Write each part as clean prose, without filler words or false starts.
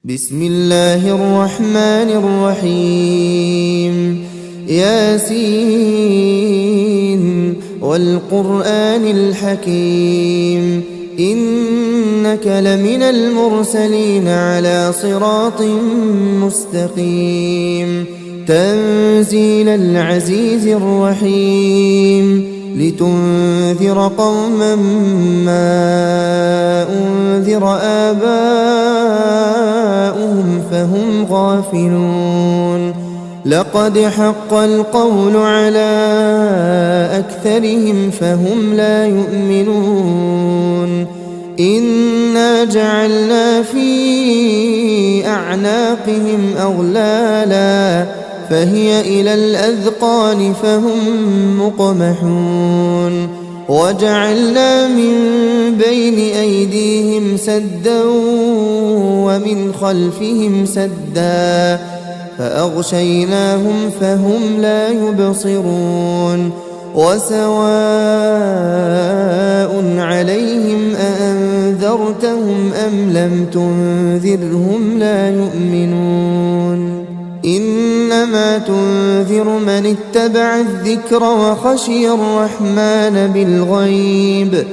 بسم الله الرحمن الرحيم ياسين والقرآن الحكيم إنك لمن المرسلين على صراط مستقيم تنزيل العزيز الرحيم لتنذر قوما ما أنذر آباؤهم فهم غافلون لقد حق القول على أكثرهم فهم لا يؤمنون إنا جعلنا في أعناقهم أغلالا فهي إلى الأذقان فهم مقمحون وجعلنا من بين أيديهم سدا ومن خلفهم سدا فأغشيناهم فهم لا يبصرون وسواء عليهم أأنذرتهم أم لم تنذرهم لا يؤمنون إنما تنذر من اتبع الذكر وخشي الرحمن بالغيب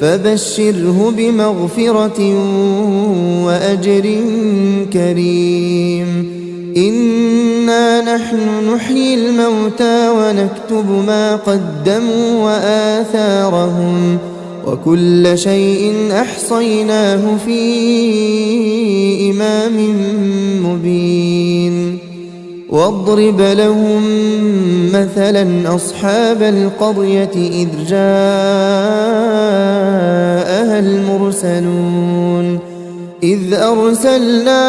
فبشره بمغفرة وأجر كريم إنا نحن نحيي الموتى ونكتب ما قدموا وآثارهم وكل شيء أحصيناه في إمام مبين واضرب لهم مثلا أصحاب القرية إذ جاءها المرسلون إذ أرسلنا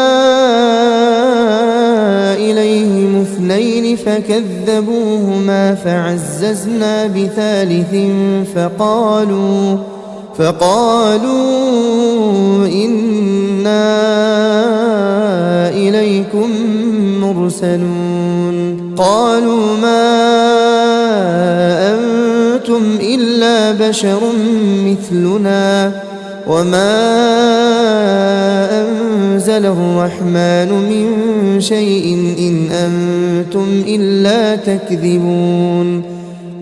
إليهم اثنين فكذبوهما فعززنا بثالث فقالوا إنا إليكم مرسلون قالوا ما أنتم إلا بشر مثلنا وما أنزل الرحمن من شيء إن أنتم إلا تكذبون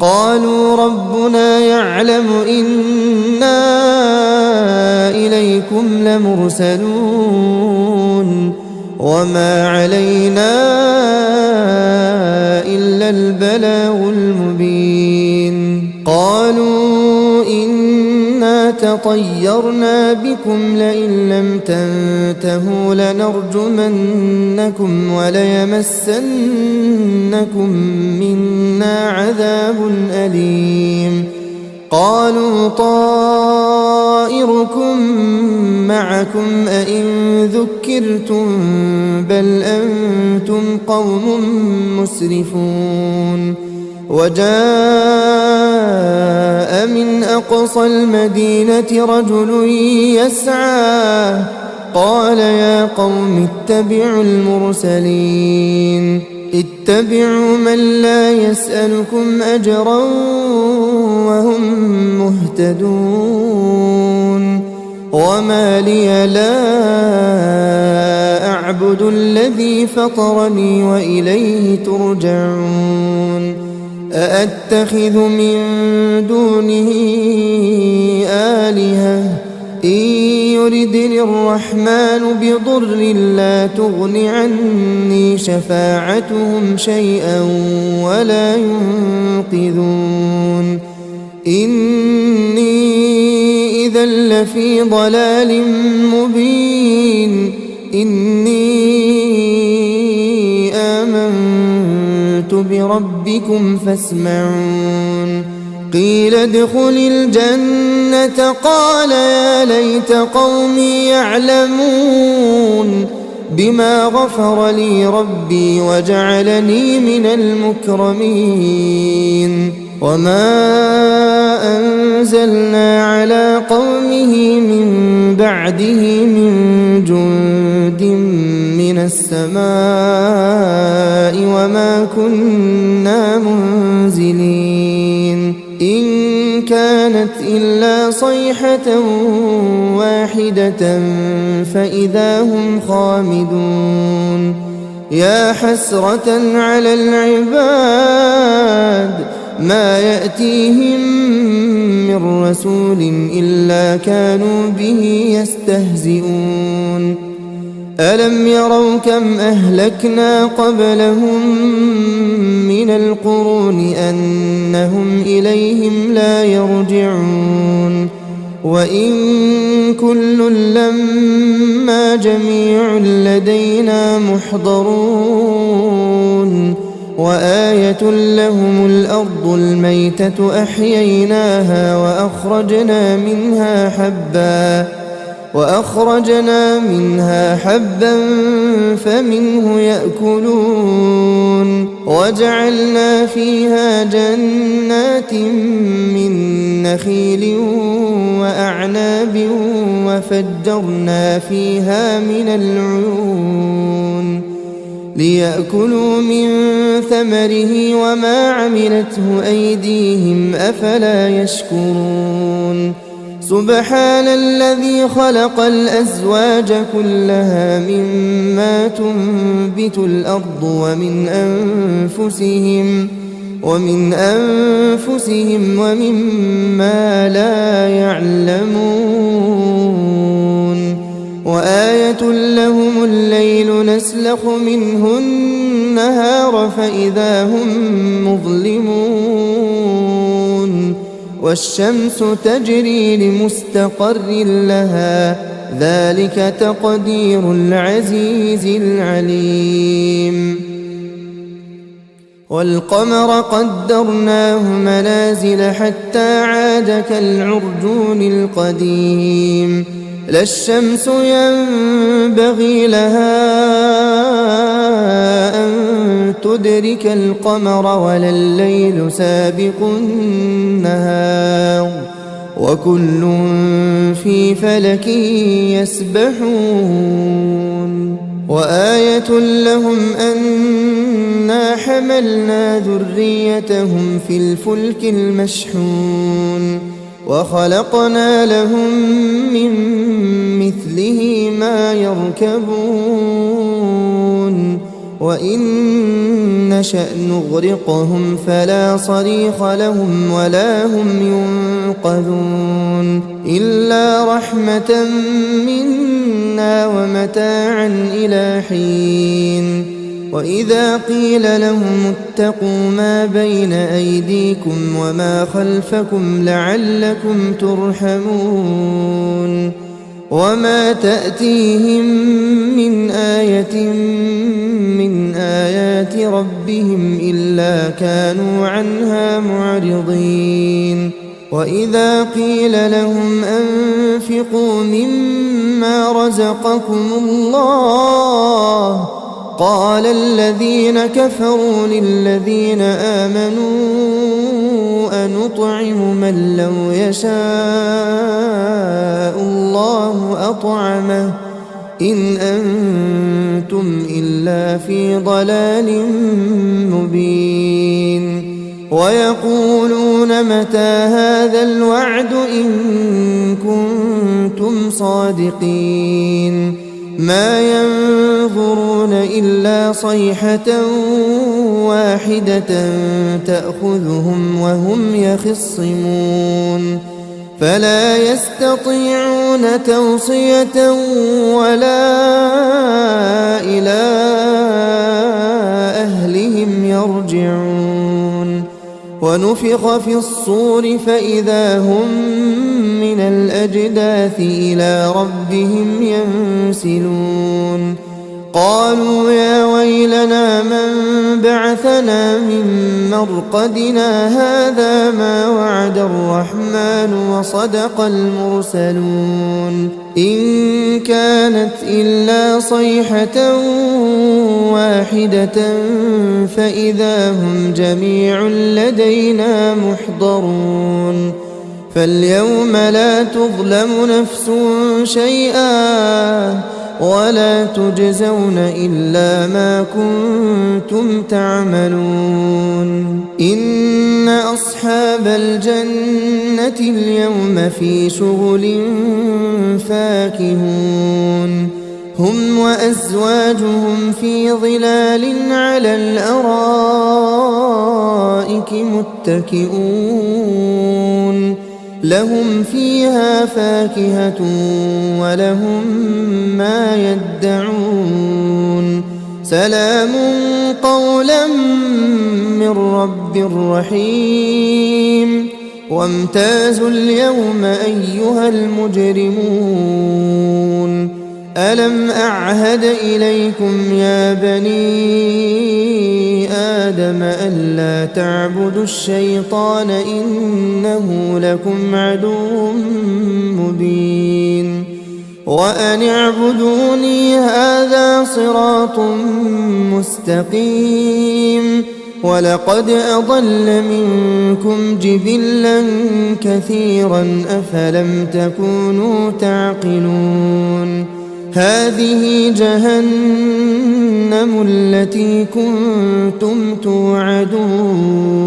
قالوا ربنا يعلم إنا إليكم لمرسلون وما علينا إلا البلاغ المبين قالوا إنا تطيرنا بكم لئن لم تنتهوا لنرجمنكم وليمسنكم منا عذاب أليم قالوا طائركم معكم أئن ذكرتم بل أنتم قوم مسرفون وجاء من أقصى المدينة رجل يسعى قال يا قوم اتبعوا المرسلين اتبعوا من لا يسألكم أجرا وهم مهتدون وما لي لا أعبد الذي فطرني وإليه ترجعون أأتخذ من دونه آلهة إن يردني الرحمن بضر لا تغن عني شفاعتهم شيئا ولا ينقذون إني إذا لفي ضلال مبين إني آمنت بربكم فاسمعون قيل ادخل الجنة قال يا ليت قومي يعلمون بما غفر لي ربي وجعلني من المكرمين وما أنزلنا على قومه من بعده من جند من السماء وما كنا منزلين إن كانت إلا صيحة واحدة فإذا هم خامدون يا حسرة على العباد ما يأتيهم من رسول إلا كانوا به يستهزئون ألم يروا كم أهلكنا قبلهم من القرون أنهم إليهم لا يرجعون وإن كل لما جميع لدينا محضرون وآية لهم الأرض الميتة أحييناها وأخرجنا منها حبا فمنه يأكلون وجعلنا فيها جنات من نخيل وأعناب وفجرنا فيها من العيون ليأكلوا من ثمره وما عملته أيديهم أفلا يشكرون سبحان الذي خلق الأزواج كلها مما تنبت الأرض ومن أنفسهم ومما لا يعلمون وآية لهم الليل نسلخ منه النهار فإذا هم مظلمون والشمس تجري لمستقر لها ذلك تقدير العزيز العليم والقمر قدرناه منازل حتى عاد كالعرجون القديم لا الشمس ينبغي لها أن تدرك القمر ولا الليل سابق النهار وكل في فلك يسبحون وآية لهم أنا حملنا ذريتهم في الفلك المشحون وخلقنا لهم من مثله ما يركبون وإن نشأ نغرقهم فلا صريخ لهم ولا هم ينقذون إلا رحمة منا ومتاعا إلى حين وإذا قيل لهم اتقوا ما بين أيديكم وما خلفكم لعلكم ترحمون وما تأتيهم من آية من آيات ربهم إلا كانوا عنها معرضين وإذا قيل لهم أنفقوا مما رزقكم الله قال الذين كفروا للذين آمنوا أنطعم من لو يشاء الله أطعمه إن أنتم إلا في ضلال مبين ويقولون متى هذا الوعد إن كنتم صادقين ما ينظرون إلا صيحة واحدة تأخذهم وهم يخصمون فلا يستطيعون توصية ولا إلى أهلهم يرجعون ونفخ في الصور فإذا هم من الأجداث إلى ربهم ينسلون قالوا يا ويلنا من بعثنا من مرقدنا هذا ما وعد الرحمن وصدق المرسلون إن كانت إلا صيحة واحدة فإذا هم جميع لدينا محضرون فاليوم لا تظلم نفس شيئا ولا تجزون إلا ما كنتم تعملون إن أصحاب الجنة اليوم في شغل فاكهون هم وأزواجهم في ظلال على الأرائك متكئون لهم فيها فاكهة ولهم ما يدعون سلام قولا من رب رحيم وامتازوا اليوم أيها المجرمون ألم أعهد إليكم يا بني آدم ألا تعبدوا الشيطان إنه لكم عدو مبين وأن اعبدوني هذا صراط مستقيم ولقد أضل منكم جبلا كثيرا أفلم تكونوا تعقلون هذه جهنم التي كنتم توعدون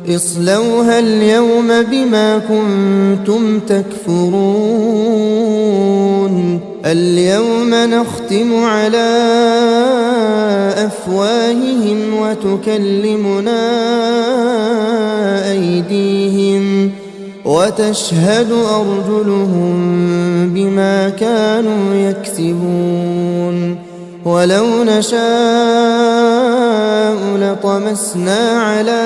اصلوها اليوم بما كنتم تكفرون اليوم نختم على أفواههم وتكلمنا أيديهم وتشهد أرجلهم بما كانوا يكسبون ولو نشاء لطمسنا على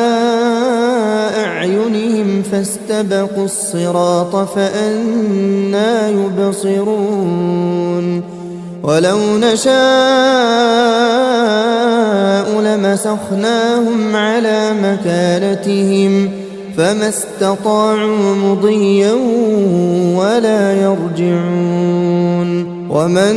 أعينهم فاستبقوا الصراط فأنى يبصرون ولو نشاء لمسخناهم على مكانتهم فما استطاعوا مضيا ولا يرجعون ومن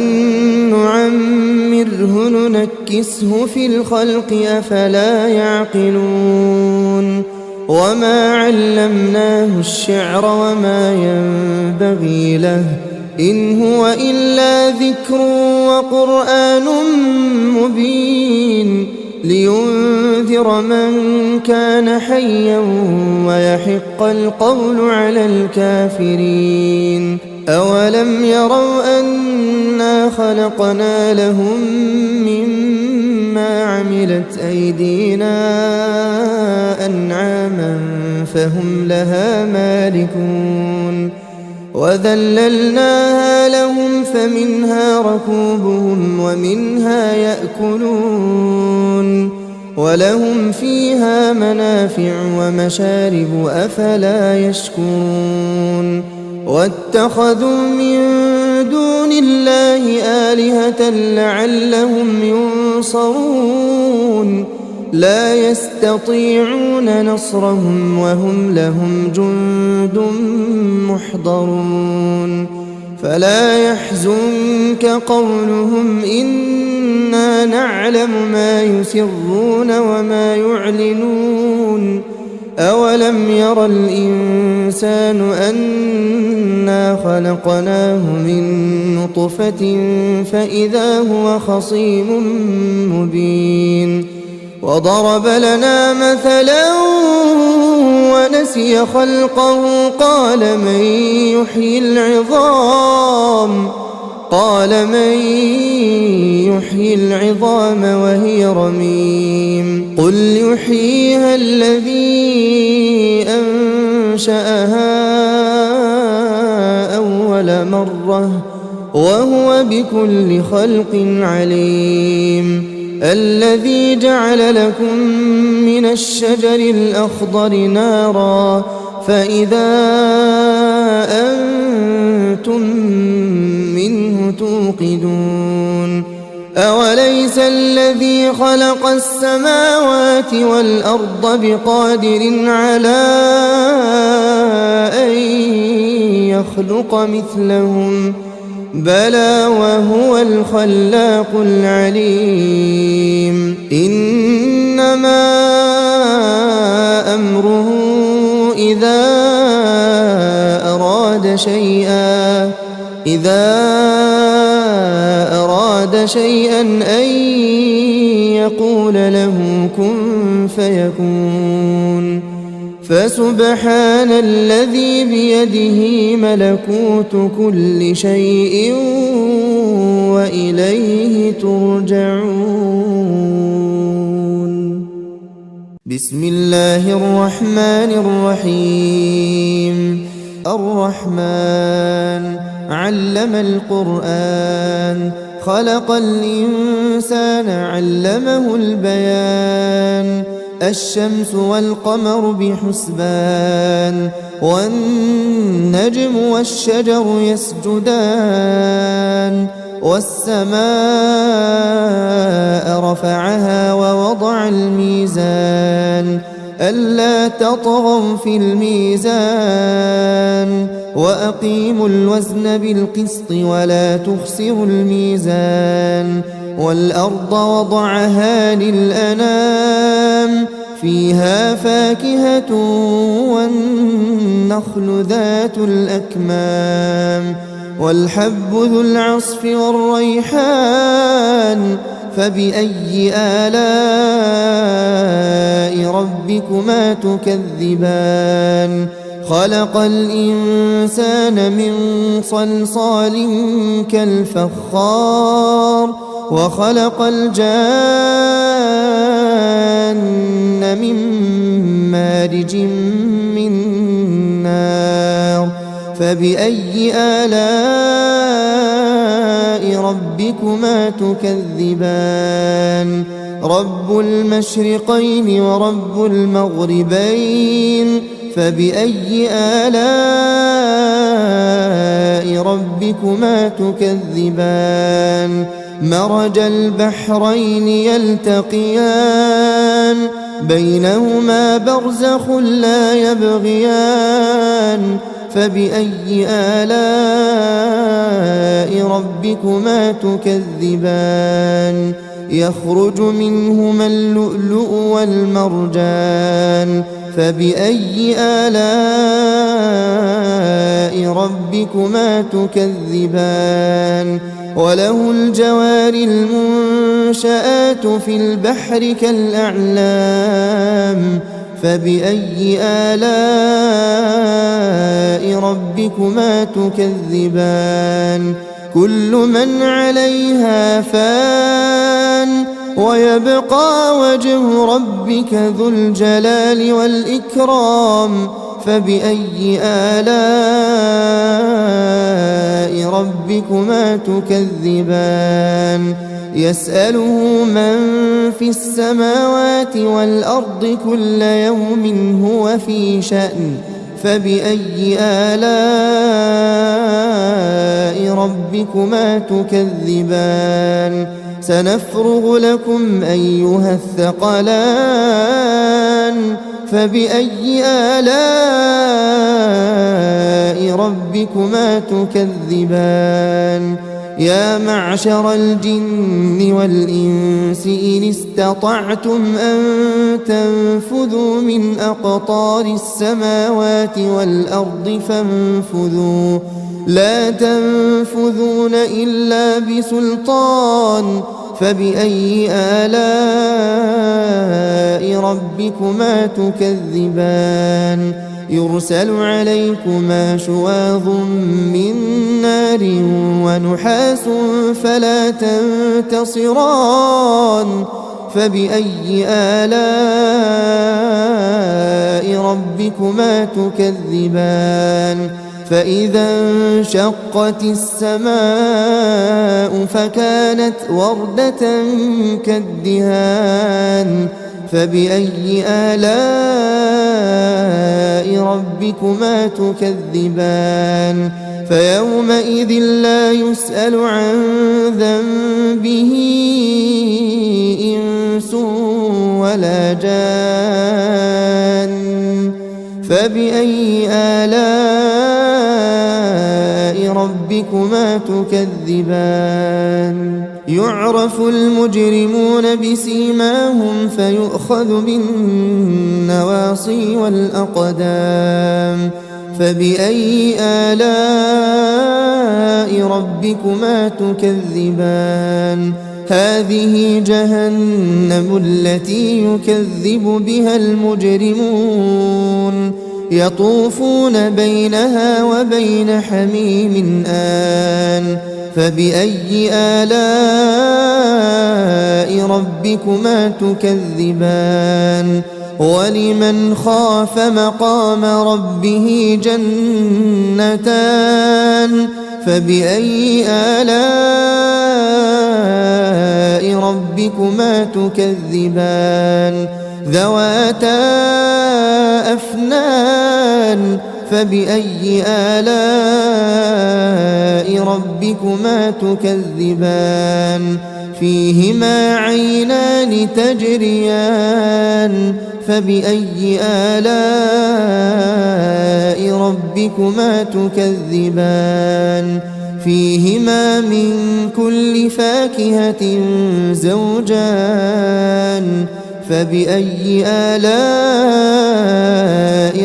نعمره ننكسه في الخلق أفلا يعقلون وما علمناه الشعر وما ينبغي له إن هو إلا ذكر وقرآن مبين لينذر من كان حيا ويحق القول على الكافرين أولم يروا أنا خلقنا لهم مما عملت أيدينا أنعاما فهم لها مالكون وذللناها لهم فمنها ركوبهم ومنها يأكلون ولهم فيها منافع ومشارب أفلا يشكرون واتخذوا من دون الله آلهة لعلهم ينصرون لا يستطيعون نصرهم وهم لهم جند محضرون فلا يحزنك قولهم إنا نعلم ما يسرون وما يعلنون أولم ير الإنسان أنا خلقناه من نطفة فإذا هو خصيم مبين وضرب لنا مثلا ونسي خلقه قال من يحيي العظام وهي رميم قل يحييها الذي أنشأها أول مرة وهو بكل خلق عليم الذي جعل لكم من الشجر الأخضر نارا فإذا أنتم منه توقدون أوليس الذي خلق السماوات والأرض بقادر على أن يخلق مثلهم بلى وهو الخلاق العليم إنما أمره إذا أراد أراد شيئا أن يقول له كن فيكون فسبحان الذي بيده ملكوت كل شيء وإليه ترجعون. بسم الله الرحمن الرحيم. الرحمن علم القرآن خلق الإنسان علمه البيان الشمس والقمر بحسبان والنجم والشجر يسجدان والسماء رفعها ووضع الميزان ألا تطغوا في الميزان وأقيموا الوزن بالقسط ولا تخسروا الميزان والأرض وضعها للأنام فيها فاكهة والنخل ذات الأكمام والحب ذو العصف والريحان فبأي آلاء ربكما تكذبان خلق الإنسان من صلصال كالفخار وخلق الجان من مارج من نار فبأي آلاء ربكما تكذبان رب المشرقين ورب المغربين فبأي آلاء ربكما تكذبان مرج البحرين يلتقيان بينهما برزخ لا يبغيان فبأي آلاء ربكما تكذبان يخرج منهما اللؤلؤ والمرجان فبأي آلاء ربكما تكذبان وله الجوار المنشآت في البحر كالأعلام فبأي آلاء ربكما تكذبان كل من عليها فان ويبقى وجه ربك ذو الجلال والإكرام فبأي آلاء ربكما تكذبان يسأله من في السماوات والأرض كل يوم هو في شأن فبأي آلاء ربكما تكذبان سنفرغ لكم أيها الثقلان فبأي آلاء ربكما تكذبان يا معشر الجن والإنس إن استطعتم أن تنفذوا من أقطار السماوات والأرض فانفذوا لا تنفذون إلا بسلطان فبأي آلاء ربكما تكذبان يرسل عليكما شواظ من نار ونحاس فلا تنتصران فبأي آلاء ربكما تكذبان فإذا انشقت السماء فكانت وردة كالدهان فبأي آلاء ربكما تكذبان فيومئذ لا يسأل عن ذنبه إنس ولا جان فبأي آلاء ربكما تكذبان يعرف المجرمون بسيماهم فيؤخذ بالنواصي والأقدام فبأي آلاء ربكما تكذبان هذه جهنم التي يكذب بها المجرمون يطوفون بينها وبين حميم آن فبأي آلاء ربكما تكذبان ولمن خاف مقام ربه جنتان فبأي آلاء ربكما تكذبان ذواتا أفنان فبأي آلاء ربكما تكذبان فيهما عينان تجريان فبأي آلاء ربكما تكذبان فيهما من كل فاكهة زوجان فبأي آلاء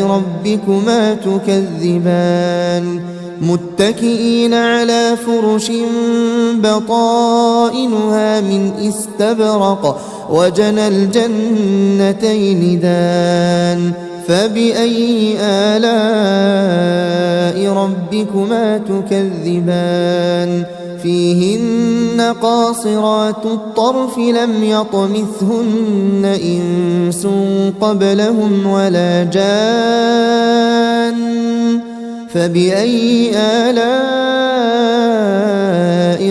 ربكما تكذبان متكئين على فرش بطائنها من استبرق وجنى الجنتين دان فبأي آلاء ربكما تكذبان فيهن قاصرات الطرف لم يطمثهن إنس قبلهم ولا جان فبأي آلاء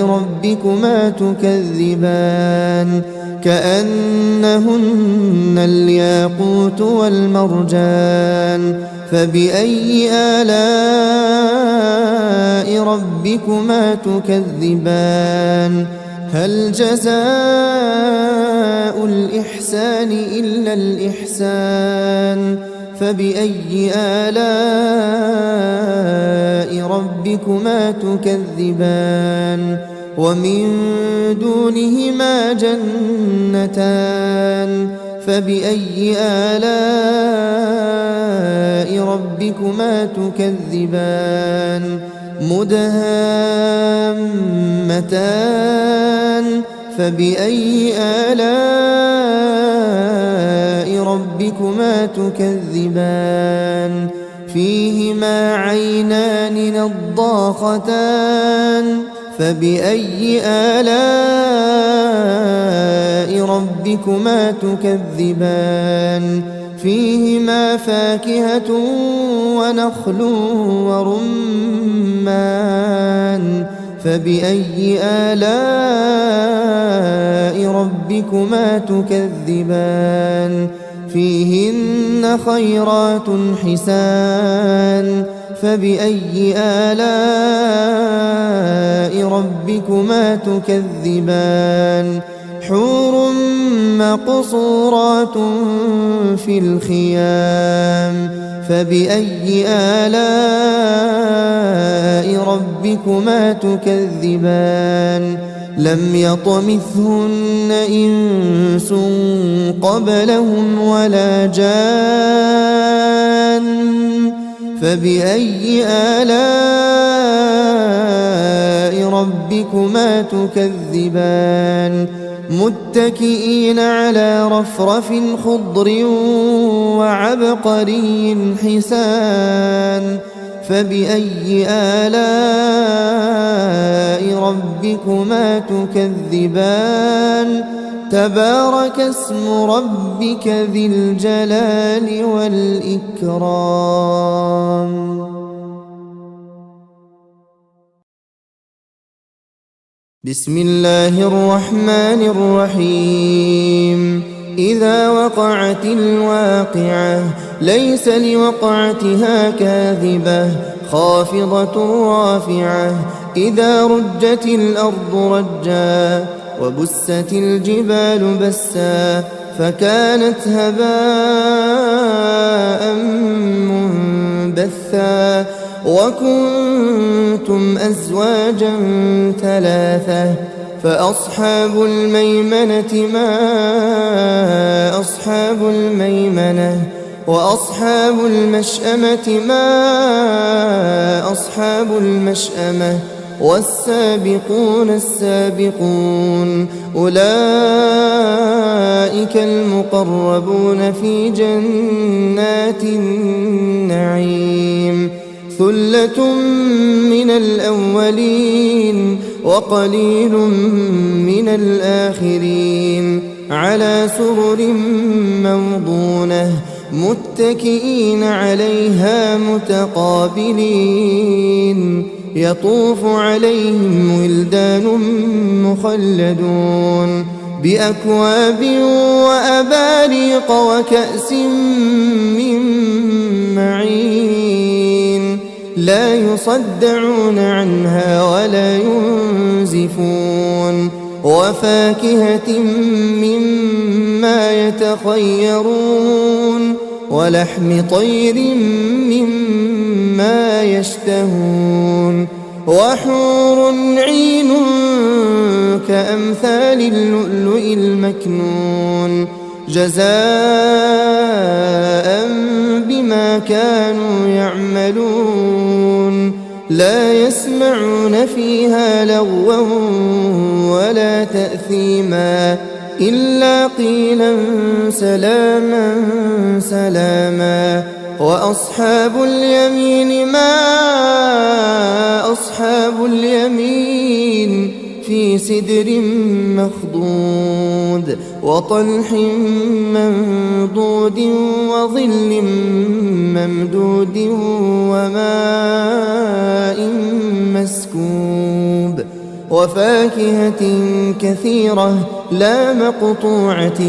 ربكما تكذبان كأنهن الياقوت والمرجان فبأي آلاء ربكما تكذبان هل جزاء الإحسان إلا الإحسان فبأي آلاء ربكما تكذبان ومن دونهما جنتان فبأي آلاء ربكما تكذبان مدهامتان فبأي آلاء ربكما تكذبان فيهما عينان نضاختان فبأي آلاء ربكما تكذبان فيهما فاكهة ونخل ورمان فبأي آلاء ربكما تكذبان فيهن خيرات حسان فبأي آلاء ربكما تكذبان حور مقصورات في الخيام فبأي آلاء ربكما تكذبان لم يطمثهن إنس قبلهم ولا جان فبأي آلاء ربكما تكذبان متكئين على رفرف خضر وعبقري حسان فبأي آلاء ربكما تكذبان تبارك اسم ربك ذي الجلال والإكرام. بسم الله الرحمن الرحيم. إذا وقعت الواقعة ليس لوقعتها كاذبة خافضة رافعة إذا رجت الأرض رجا وبست الجبال بسا فكانت هباء منبثا وكنتم أزواجا ثلاثة فأصحاب الميمنة ما أصحاب الميمنة وأصحاب المشأمة ما أصحاب المشأمة والسابقون السابقون أولئك المقربون في جنات النعيم ثلة من الأولين وقليل من الآخرين على سرر موضونة متكئين عليها متقابلين يطوف عليهم ولدان مخلدون بأكواب وأباريق وكأس من معين لا يصدعون عنها ولا ينزفون وفاكهة مما يتخيرون ولحم طير مما يشتهون وحور عين كأمثال اللؤلؤ المكنون جزاء بما كانوا يعملون لا يسمعون فيها لغوا ولا تأثيما إلا قيلا سلاما سلاما وأصحاب اليمين ما أصحاب اليمين في سدر مخضود وطلح منضود وظل ممدود وماء مسكوب وفاكهة كثيرة لا مقطوعة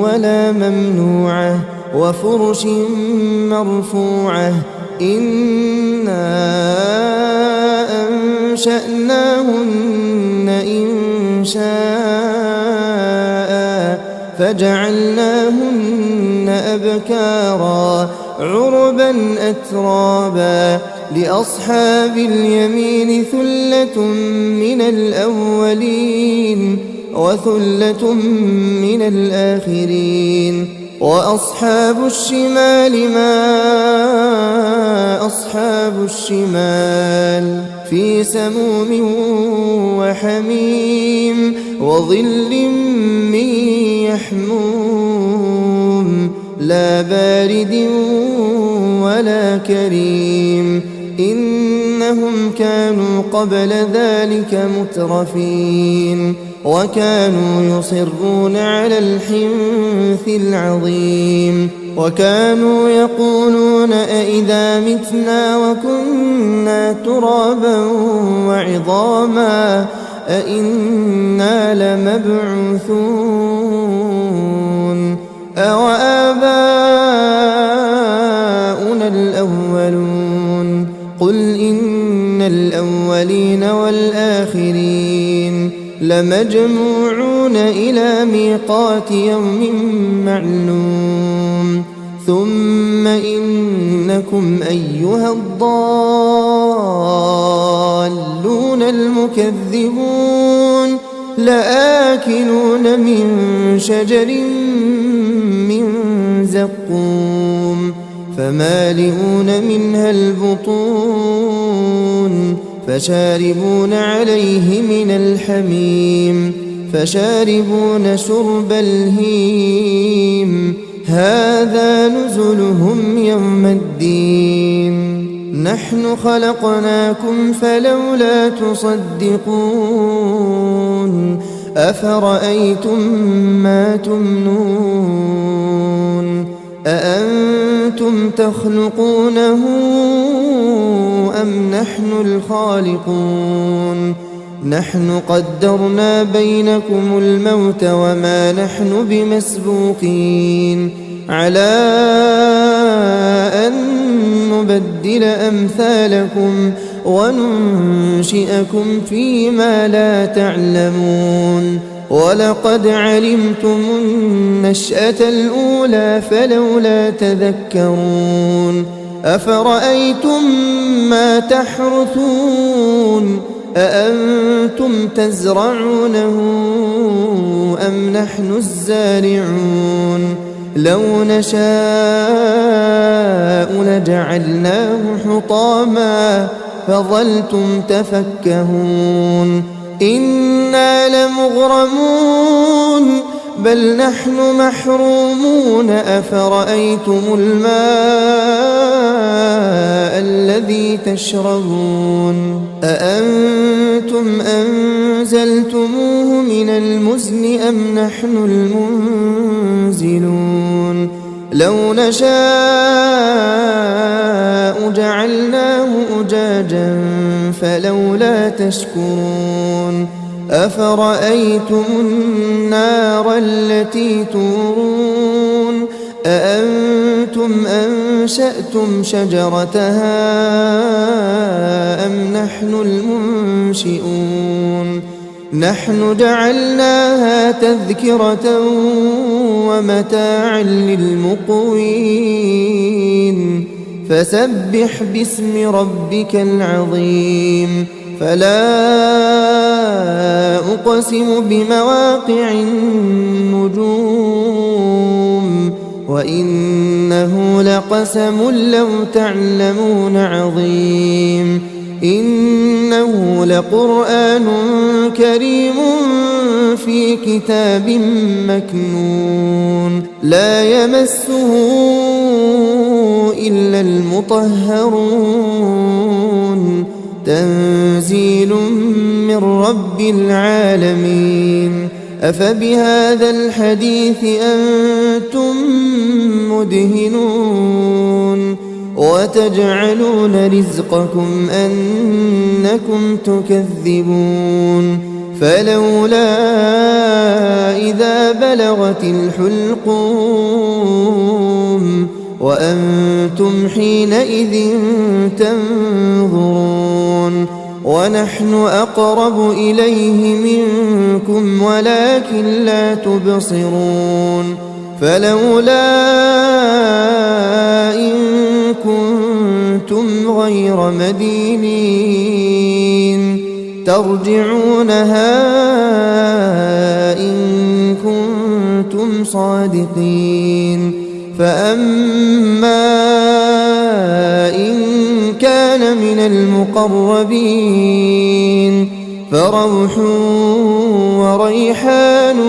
ولا ممنوعة وفرش مرفوعة إنا أنشأناهن إنشاء فجعلناهن أبكارا عربا أترابا لأصحاب اليمين ثلة من الأولين وثلة من الآخرين وأصحاب الشمال ما أصحاب الشمال في سموم وحميم وظل من يحموم لا بارد ولا كريم إنهم كانوا قبل ذلك مترفين وكانوا يصرون على الحنث العظيم وكانوا يقولون أئذا متنا وكنا ترابا وعظاما أئنا لمبعوثون أوآباؤنا الأولون قل إن الأولين والآخرين لمجموعون إلى ميقات يوم معلوم ثم إنكم أيها الضالون المكذبون لآكلون من شجر من زقوم فمالئون منها البطون فشاربون عليه من الحميم فشاربون شرب الهيم هذا نزلهم يوم الدين نحن خلقناكم فلولا تصدقون أفرأيتم ما تمنون أأنتم تخلقونه أم نحن الخالقون نحن قدرنا بينكم الموت وما نحن بمسبوقين على أن نبدل أمثالكم وننشئكم فيما لا تعلمون ولقد علمتم النشأة الأولى فلولا تذكرون أفرأيتم ما تحرثون أأنتم تزرعونه أم نحن الزارعون لو نشاء لجعلناه حطاما فظلتم تفكهون إنا لمغرمون بل نحن محرومون أفرأيتم الماء الذي تشربون أأنتم أنزلتموه من المزن أم نحن المنزلون لو نشاء جعلناه أجاجا فلولا تشكرون أفرأيتم النار التي تورون أأنتم أنشأتم شجرتها أم نحن المنشئون نحن جعلناها تذكرة ومتاعا للمقوين فسبح باسم ربك العظيم فلا أقسم بمواقع النجوم وإنه لقسم لو تعلمون عظيم إنه لقرآن كريم في كتاب مكنون لا يمسه إلا المطهرون تنزيل من رب العالمين أفبهذا الحديث أنتم مدهنون وتجعلون رزقكم أنكم تكذبون فلولا إذا بلغت الحلقوم وأنتم حينئذ تنظرون ونحن أقرب إليه منكم ولكن لا تبصرون فلولا إن كنتم غير مدينين ترجعونها إن كنتم صادقين فأما إن كان من المقربين فروح وريحان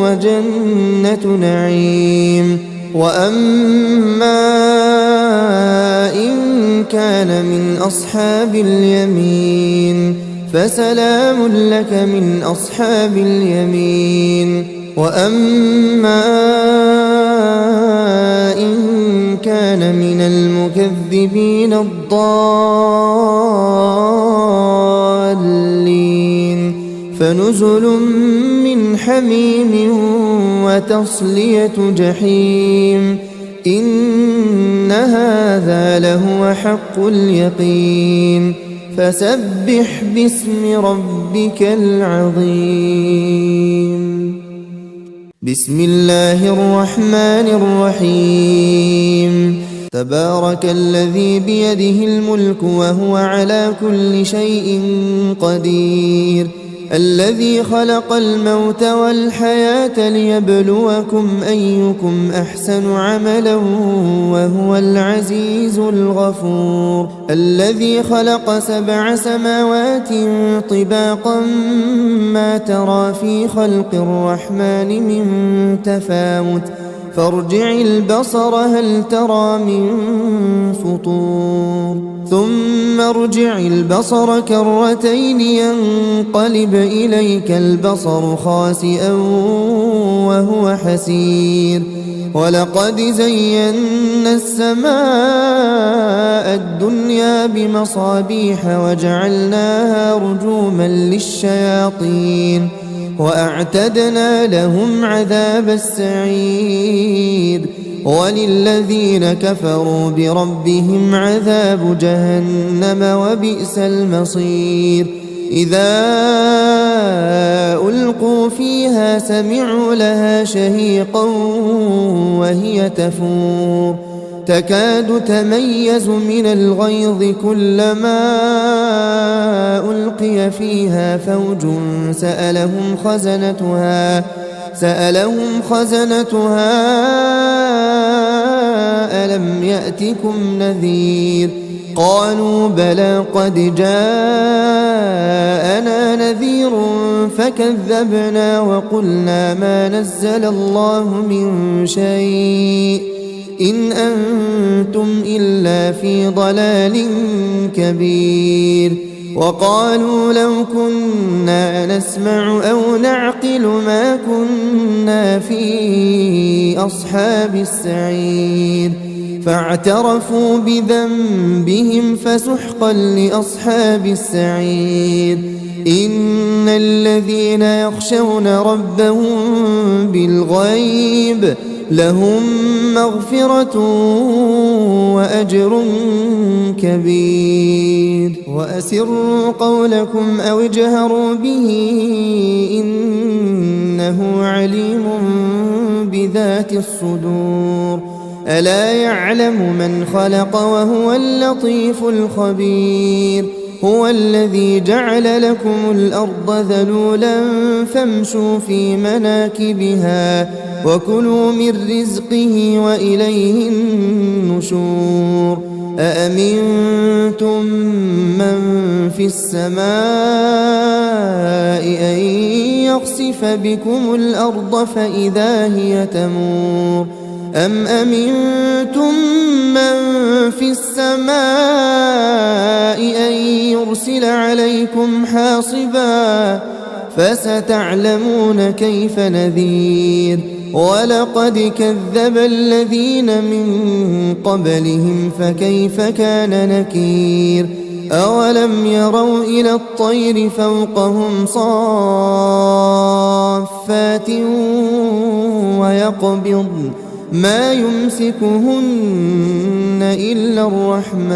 وجنة نعيم وأما إن كان من أصحاب اليمين فسلام لك من أصحاب اليمين وأما إن كان من المكذبين الضالين فنزل من حميم وتصلية جحيم إن هذا لهو حق اليقين فسبح باسم ربك العظيم بسم الله الرحمن الرحيم تبارك الذي بيده الملك وهو على كل شيء قدير الذي خلق الموت والحياة ليبلوكم أيكم أحسن عملا وهو العزيز الغفور الذي خلق 7 سماوات طباقا ما ترى في خلق الرحمن من تفاوت فارجع البصر هل ترى من فطور ثم ارجع البصر كرتين ينقلب إليك البصر خاسئا وهو حسير ولقد زينا السماء الدنيا بمصابيح وجعلناها رجوما للشياطين وأعتدنا لهم عذاب السعير وللذين كفروا بربهم عذاب جهنم وبئس المصير إذا ألقوا فيها سمعوا لها شهيقا وهي تفور تكاد تميز من الغيظ كلما ألقي فيها فوج سألهم سألهم خزنتها ألم يأتكم نذير قالوا بلى قد جاءنا نذير فكذبنا وقلنا ما نزل الله من شيء إن أنتم إلا في ضلال كبير وقالوا لو كنا نسمع أو نعقل ما كنا في أصحاب السعير فاعترفوا بذنبهم فسحقا لأصحاب السعير إن الذين يخشون ربهم بالغيب لهم مغفرة وأجر كبير وأسروا قولكم أو اجهروا به إنه عليم بذات الصدور ألا يعلم من خلق وهو اللطيف الخبير هو الذي جعل لكم الأرض ذلولا فامشوا في مناكبها وكلوا من رزقه وإليه النشور أأمنتم من في السماء أن يخسف بكم الأرض فإذا هي تمور أم أمنتم من في السماء أن يرسل عليكم حاصبا فستعلمون كيف نذير ولقد كذب الذين من قبلهم فكيف كان نكير أولم يروا إلى الطير فوقهم صافات ويقبضن ما يمسكهن إلا الرحمن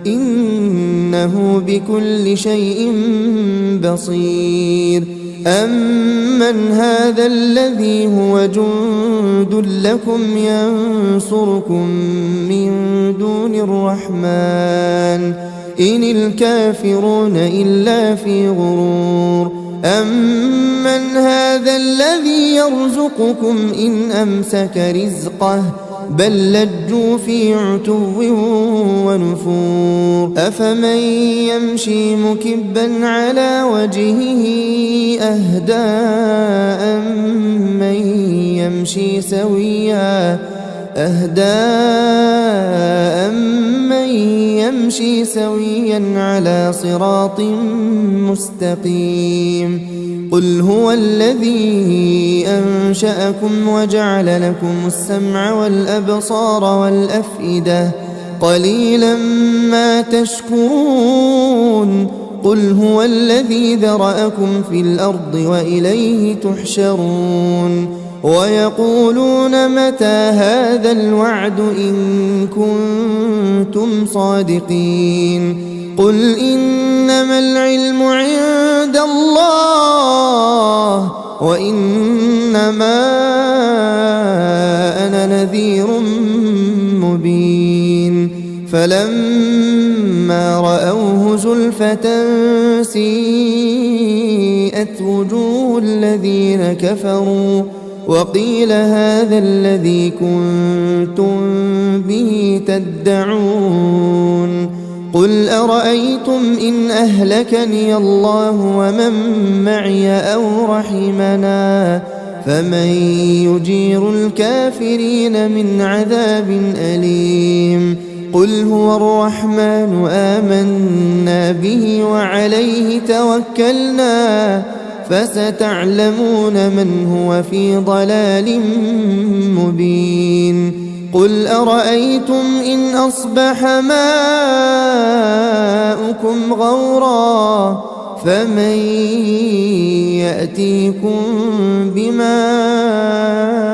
إنه بكل شيء بصير أمن هذا الذي هو جند لكم ينصركم من دون الرحمن إن الكافرون إلا في غرور أمن هذا الذي يرزقكم إن أمسك رزقه بل لجوا في عتو ونفور أفمن يمشي مكبا على وجهه أهدى أمن يمشي سويا على صراط مستقيم قل هو الذي أنشأكم وجعل لكم السمع والأبصار والأفئدة قليلا ما تشكرون قل هو الذي ذرأكم في الأرض وإليه تحشرون ويقولون متى هذا الوعد إن كنتم صادقين قل إنما العلم عند الله وإنما أنا نذير مبين فلما رأوه زلفة سيئت وجوه الذين كفروا وقيل هذا الذي كنتم به تدعون قل أرأيتم إن أهلكني الله ومن معي أو رحمنا فمن يجير الكافرين من عذاب أليم قل هو الرحمن آمنا به وعليه توكلنا فستعلمون من هو في ضلال مبين قل أرأيتم إن أصبح ماؤكم غورا فمن يأتيكم بماء